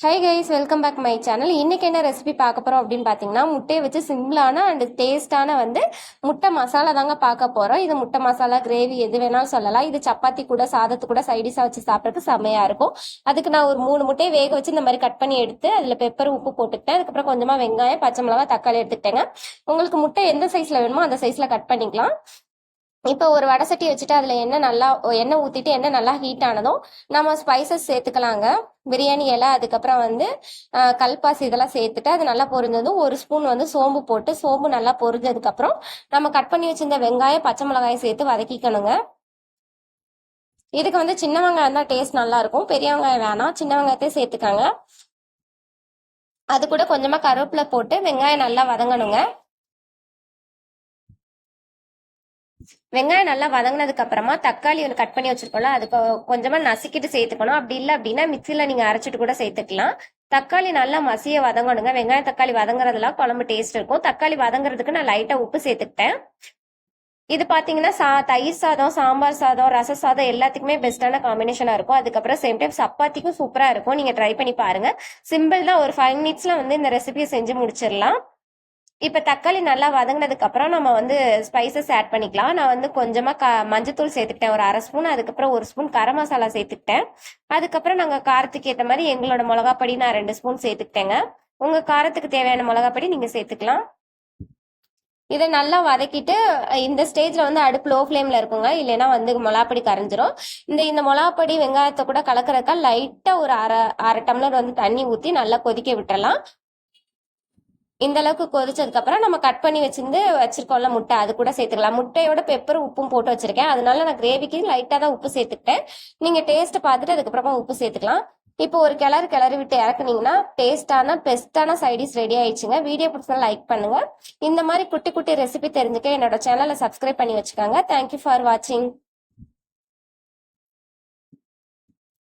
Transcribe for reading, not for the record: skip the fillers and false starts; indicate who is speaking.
Speaker 1: High guys, welcome back my channel. இன்னைக்கு என்ன recipe பார்க்க போறோம் அப்படின்னு பார்த்தீங்கன்னா, முட்டையை வச்சு சிம்பிளான அண்ட் டேஸ்டான முட்டை மசாலா தாங்க பார்க்க போறோம். இது முட்டை மசாலா கிரேவி எது வேணாலும் சொல்லலாம். இது சப்பாத்தி கூட சாதத்து கூட சைடிஷா வச்சு சாப்பிட்றதுக்கு செமையா இருக்கும். அதுக்கு நான் ஒரு 3 முட்டையை வேக வச்சு இந்த மாதிரி கட் பண்ணி எடுத்து அதுல பெப்பர் உப்பு போட்டுக்கிட்டேன். அதுக்கப்புறம் கொஞ்சமா வெங்காயம் பச்சை மிளகா தக்காளி எடுத்துக்கிட்டேங்க. உங்களுக்கு முட்டை எந்த சைஸ்ல வேணுமோ அந்த சைஸ்ல கட் பண்ணிக்கலாம். இப்போ ஒரு வடை சட்டி வச்சுட்டு அதில் எண்ணெய் ஊற்றிட்டு எண்ணெய் நல்லா ஹீட் ஆனதும் நம்ம ஸ்பைசஸ் சேர்த்துக்கலாங்க. பிரியாணி இலை, அதுக்கப்புறம் கல்பாசி இதெல்லாம் சேர்த்துட்டு அது நல்லா பொரிஞ்சதும் ஒரு ஸ்பூன் சோம்பு போட்டு, சோம்பு நல்லா பொரிஞ்சதுக்கப்புறம் நம்ம கட் பண்ணி வச்சிருந்த வெங்காயம் பச்சை மிளகாயம் சேர்த்து வதக்கிக்கணுங்க. இதுக்கு சின்ன வெங்காயம் தான் டேஸ்ட் நல்லா இருக்கும். பெரிய வெங்காயம் வேணாம், சின்ன வெங்காயத்தையும் சேர்த்துக்காங்க. அது கூட கொஞ்சமாக கருவேப்பிலை போட்டு வெங்காயம் நல்லா வதங்கணுங்க. வெங்காயம் நல்லா வதங்கினதுக்கு அப்புறமா தக்காளி கட் பண்ணி வச்சிருக்கோம்ல, அது கொஞ்சமா நசுக்கிட்டு சேர்த்துக்கணும். அப்படி இல்லை அப்படின்னா மிக்சியில நீங்க அரைச்சிட்டு கூட சேர்த்துக்கலாம். தக்காளி நல்லா மசிய வதங்கணுங்க. வெங்காயம் தக்காளி வதங்குறதுலாம் குழம்பு டேஸ்ட் இருக்கும். தக்காளி வதங்குறதுக்கு நான் லைட்டா உப்பு சேர்த்துக்கிட்டேன். இது பாத்தீங்கன்னா தயிர் சாதம், சாம்பார் சாதம், ரச சாதம் எல்லாத்துக்குமே பெஸ்டான காம்பினேஷனா இருக்கும். அதுக்கப்புறம் சேம் டைம் சப்பாத்திக்கும் சூப்பரா இருக்கும். நீங்க ட்ரை பண்ணி பாருங்க. சிம்பிள் தான், ஒரு 5 மினிட்ஸ்ல இந்த ரெசிபியை செஞ்சு முடிச்சிடலாம். இப்போ தக்காளி நல்லா வதங்கினதுக்கு அப்புறம் நம்ம ஸ்பைசஸ் ஆட் பண்ணிக்கலாம். நான் கொஞ்சமா மஞ்சத்தூள் சேர்த்துக்கிட்டேன், ஒரு 1/2 ஸ்பூன். அதுக்கப்புறம் 1 ஸ்பூன் கரம் மசாலா சேர்த்துக்கிட்டேன். அதுக்கப்புறம் நாங்கள் காரத்துக்கு ஏற்ற மாதிரி எங்களோட மிளகாப்பொடி நான் 2 ஸ்பூன் சேர்த்துக்கிட்டேங்க. உங்க காரத்துக்கு தேவையான மிளகாப்பொடி நீங்க சேர்த்துக்கலாம். இதை நல்லா வதக்கிட்டு இந்த ஸ்டேஜ்ல அடுப்பு லோ ஃப்ளேம்ல இருக்குங்க, இல்லைன்னா மிளகாப்பொடி கரைஞ்சிரும். இந்த மிளகாப்பொடி வெங்காயத்தை கூட கலக்கறதுக்கா லைட்டா ஒரு அரை டம்ளர் தண்ணி ஊற்றி நல்லா கொதிக்க விட்டுறலாம். இந்த அளவுக்கு கொதிச்சதுக்கு அப்புறம் நம்ம கட் பண்ணி வச்சிருக்கோம்ல முட்டை, அது கூட சேர்த்துக்கலாம். முட்டையோட பெப்பர் உப்பும் போட்டு வச்சிருக்கேன், அதனால நான் கிரேவிக்கு லைட்டா தான் உப்பு சேர்த்துக்கிட்டேன். நீங்க டேஸ்ட் பார்த்துட்டு அதுக்கப்புறமா உப்பு சேர்த்துக்கலாம். இப்போ ஒரு கிளறி விட்டு இறக்குனீங்கன்னா டேஸ்டான பெஸ்டான சைடிஷ் ரெடி ஆயிடுச்சுங்க. வீடியோ பிடிச்சா லைக் பண்ணுங்க. இந்த மாதிரி குட்டி குட்டி ரெசிபி தெரிஞ்சுக்க என்னோட சேனலை சப்ஸ்கிரைப் பண்ணி வச்சுக்கோங்க. தேங்க்யூ ஃபார் வாட்சிங்.